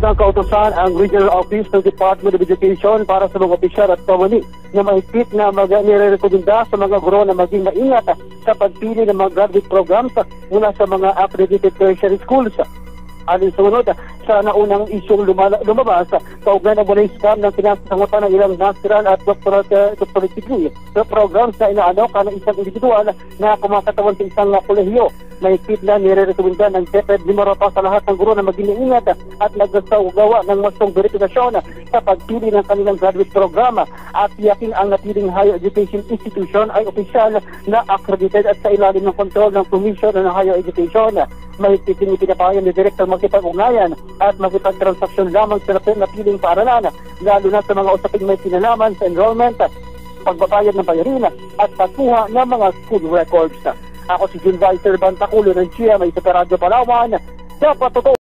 ng kautusan ang Regional Office ng Department of Education para sa mga opisyal at kawani na mahigpit na nire-rekomenda sa mga guro na maging maingat sa pagpili ng mga graduate programs mula sa mga accredited tertiary schools. Aling sunod sa naunang isyong lumabas, kaugnay ng mula scam ng pinasasangutan ng ilang masteral at doctorate degree sa programs na inaanok ng isang individual na kumakatawan sa isang kolehiyo. Mahigpit na nire-rekomenda ng DepEd Limaropa sa lahat ng guro na maging maingat at nagsagawa ng masong verifikasyon sa pagpili ng kanilang graduate program at tiyaking ang natiling higher education institution ay opisyal na accredited at sa ilalim ng kontrol ng Commission on Higher Education. Mahigpit din ipinapahayan ni Director magkipag-ugnayan at magkipag-transaksyon lamang sa napiling paaralan, lalo na sa mga usaping may kinalaman sa enrollment, pagbabayad ng bayarin at pagkuha ng mga school records. Ako si Jun Valter Bantaculo ng Chia, may Super Radio Palawan. Dapat totoo.